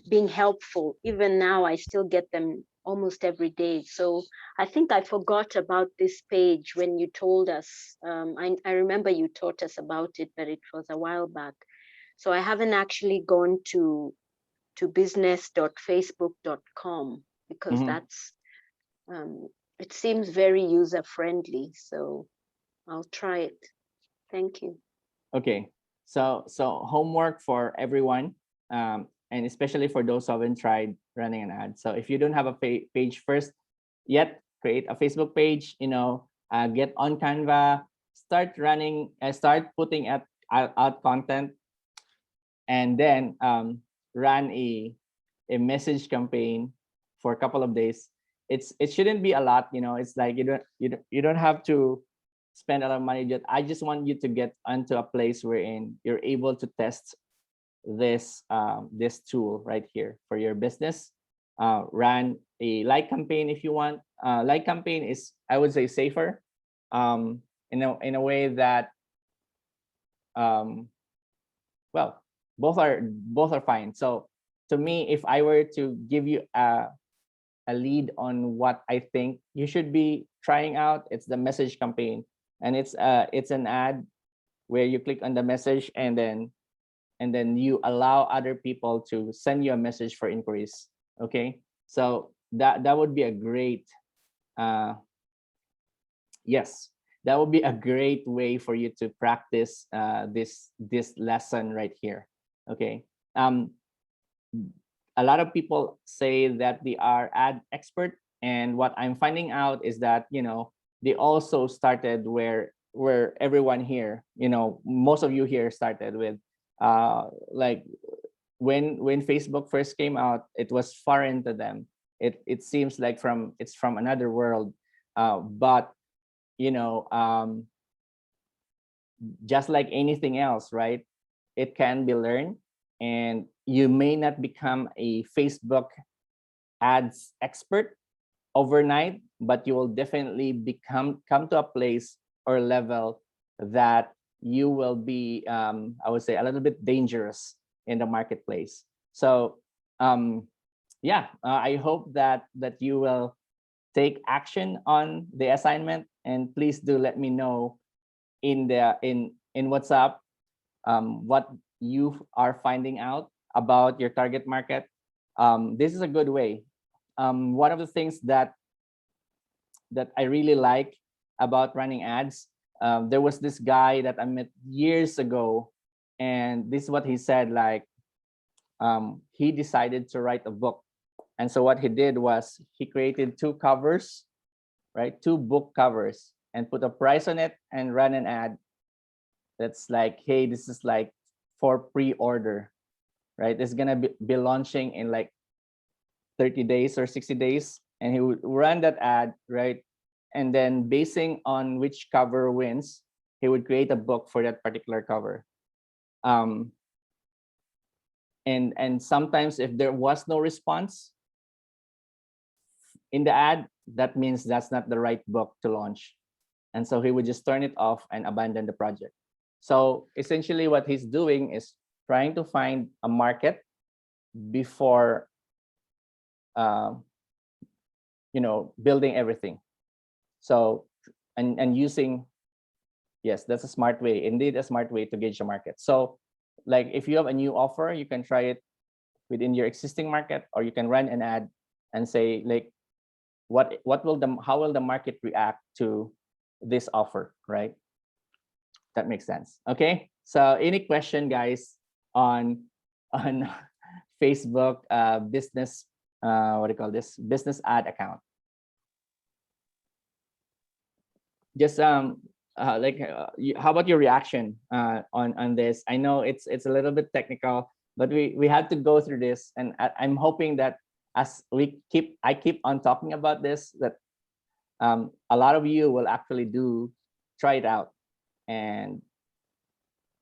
being helpful. Even now, I still get them almost every day. So I think I forgot about this page when you told us. I remember you taught us about it, but it was a while back. So I haven't actually gone to business.facebook.com because Mhm. that's, it seems very user friendly. So I'll try it. Thank you. Okay. So homework for everyone, and especially for those who haven't tried running an ad. So if you don't have a page first yet, create a Facebook page. Get on Canva, start running, start putting out content, and then run a message campaign for a couple of days. It shouldn't be a lot. It's like you don't have to spend a lot of money. I just want you to get onto a place wherein you're able to test this this tool right here for your business. Run a like campaign if you want. Like campaign is, I would say, safer, in a way that, well, both are fine. So to me, if I were to give you a lead on what I think you should be trying out, it's the message campaign. And it's an ad where you click on the message and then you allow other people to send you a message for inquiries. Okay, so that would be a great yes, that would be a great way for you to practice this lesson right here. Okay. A lot of people say that they are ad expert, and what I'm finding out is that they also started where everyone here, most of you here started with, like when Facebook first came out, it was foreign to them. It seems like it's from another world, but just like anything else, right? It can be learned, and you may not become a Facebook ads expert overnight, but you will definitely come to a place or level that you will be, I would say, a little bit dangerous in the marketplace. So yeah, I hope that you will take action on the assignment, and please do let me know in WhatsApp what you are finding out about your target market. This is a good way. One of the things that I really like about running ads, there was this guy that I met years ago, and this is what he said. Like, he decided to write a book, and so what he did was he created two covers, right? Two book covers, and put a price on it and ran an ad that's like, hey, this is like for pre-order, right? It's gonna be launching in like 30 days or 60 days, and he would run that ad, right? And then basing on which cover wins, he would create a book for that particular cover. And sometimes if there was no response in the ad, that means that's not the right book to launch. And so he would just turn it off and abandon the project. So essentially what he's doing is trying to find a market before building everything. So and using, yes, that's a smart way, indeed a smart way to gauge the market. So like if you have a new offer, you can try it within your existing market, or you can run an ad and say, like, how will the market react to this offer, right? That makes sense. Okay, so any question, guys, on Facebook business, what do you call this, business ad account? Just how about your reaction on this? I know it's a little bit technical, but we had to go through this, and I'm hoping that as I keep on talking about this, that a lot of you will actually try it out. and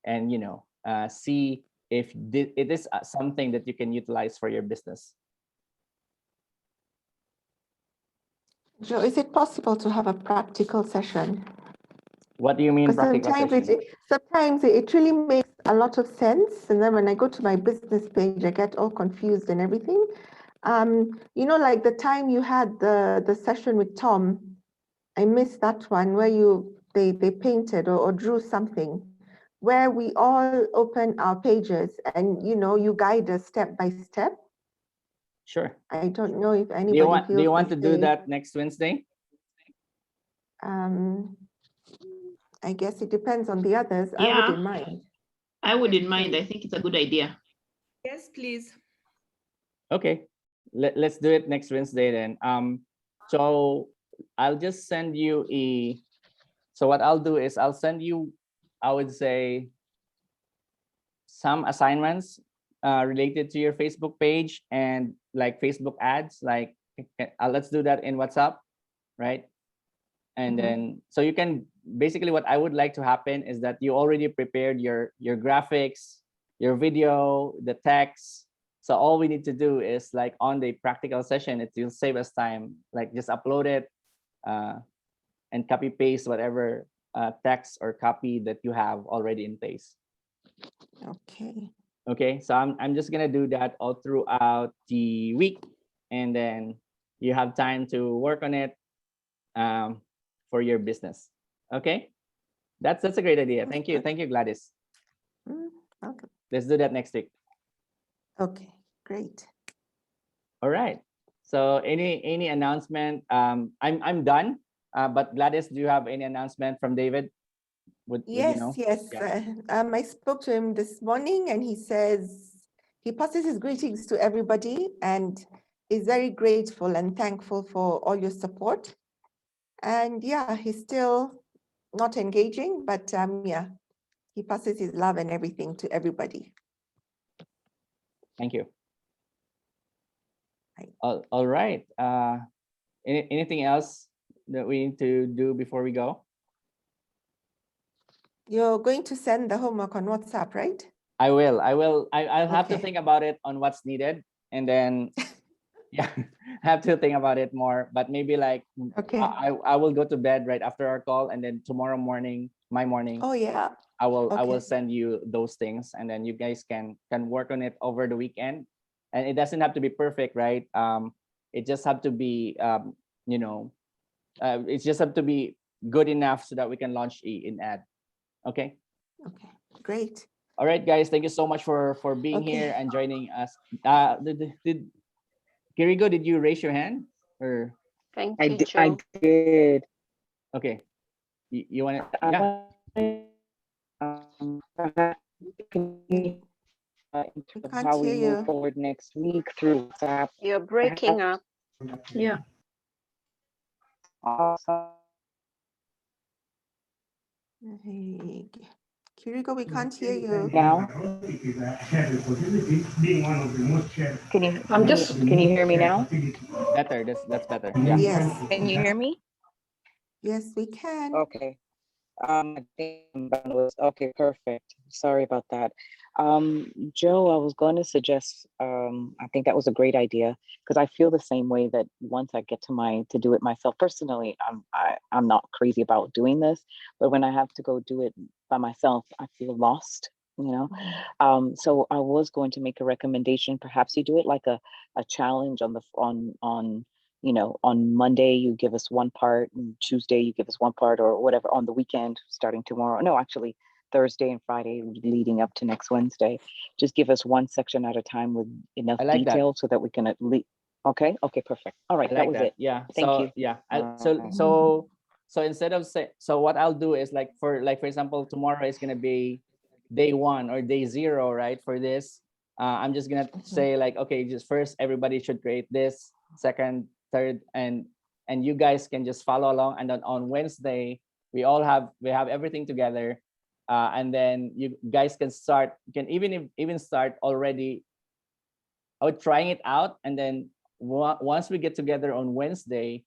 you know, see if it is something that you can utilize for your business. Joe, is it possible to have a practical session? What do you mean Because practical session? sometimes it really makes a lot of sense. And then when I go to my business page, I get all confused and everything. You know, like the time you had the session with Tom, I missed that one where they painted or drew something, where we all open our pages and, you know, you guide us step by step. Sure. I don't know if Do anybody you want feels to the do same. that next Wednesday? I guess it depends on the others. I Yeah. wouldn't mind. I wouldn't mind. I think it's a good idea. Yes, please. Okay, let's do it next Wednesday then. So I'll just send you so what I'll do is I'll send you, I would say, some assignments related to your Facebook page and like Facebook ads, like let's do that in WhatsApp, right? And then, so you can, basically what I would like to happen is that you already prepared your graphics, your video, the text. So all we need to do is like on the practical session, it will save us time, like just upload it and copy paste whatever text or copy that you have already in place. Okay. Okay, so I'm just gonna do that all throughout the week, and then you have time to work on it for your business. Okay, that's a great idea. Thank you, Gladys. Okay. Let's do that next week. Okay, great. All right. So any announcement? I'm done. But Gladys, do you have any announcement from David? Would you Yes, know? yes. Yeah. I spoke to him this morning and he says he passes his greetings to everybody and is very grateful and thankful for all your support. And yeah, he's still not engaging, but yeah, he passes his love and everything to everybody. Thank you. Right. All right. Anything else that we need to do before we go? You're going to send the homework on WhatsApp, right? I will. I'll have to Okay. think about it on what's needed, and then yeah, have to think about it more. But maybe like Okay. I will go to bed right after our call, and then tomorrow morning, my morning, Oh, yeah. I will Okay. send you those things, and then you guys can work on it over the weekend. And it doesn't have to be perfect, right? It just have to be you know, it's just have to be good enough so that we can launch an ad. Okay. Okay, great. All right, guys. Thank you so much for being Okay. here and joining us. Did Kirigo, did you raise your hand or? Thank I you, did. Joe. Okay. You want to? Yeah. Can you, We can't how we hear move you. forward next week through WhatsApp. You're breaking up. Yeah. Awesome. Hey, Kirigo, we can't hear you. Now, can you hear me now? Better. That's better. Yeah. Yes, Can you hear me? yes, we can. Okay. I think okay, perfect. Sorry about that. Joe, I was going to suggest, I think that was a great idea because I feel the same way that once I get to do it myself personally, I'm not crazy about doing this, but when I have to go do it by myself, I feel lost, you know? So I was going to make a recommendation. Perhaps you do it like a challenge on you know, on Monday, you give us one part, and Tuesday, you give us one part, or whatever, on the weekend, starting tomorrow. No, actually, Thursday and Friday leading up to next Wednesday. Just give us one section at a time with enough I like that. detail so that we can at least, okay, perfect. All right, I that like was that. it. Yeah. Thank So you. yeah. Alright. So instead of so what I'll do is like for example, tomorrow is gonna be day 1 or day 0, right? For this, I'm just gonna say like, okay, just first everybody should create this, second, third, and you guys can just follow along. And then on Wednesday, we have everything together, and then you guys can start. You can even start already out trying it out, and then once we get together on Wednesday,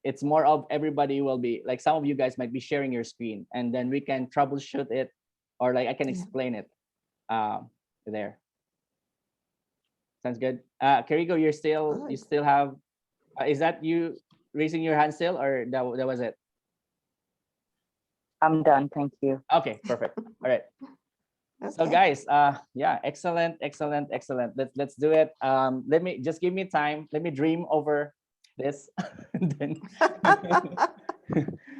it's more of everybody will be like, some of you guys might be sharing your screen, and then we can troubleshoot it, or like I can Yeah. explain it there. Sounds good. Kiriko, you Good. still have, is that you raising your hand still, or that was it? I'm done. Thank you. Okay, perfect. All right. So Okay. guys, yeah, excellent. Let's do it. Let me just give me time. Let me dream over this. And then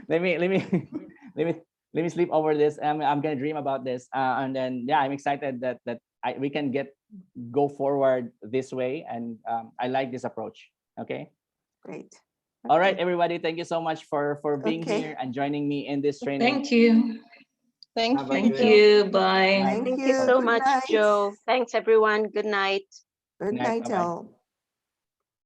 let me sleep over this. I'm gonna dream about this. And then yeah, I'm excited that we can go forward this way. And I like this approach. Okay. Great. All right, Okay. everybody. Thank you so much for being Okay. here and joining me in this training. Thank you. Thank Have a Thank good you. Bye. night. Thank Thank you. you so Good much, night. Joe. Thanks, everyone. Good night. Good Good night. night, Bye-bye. all.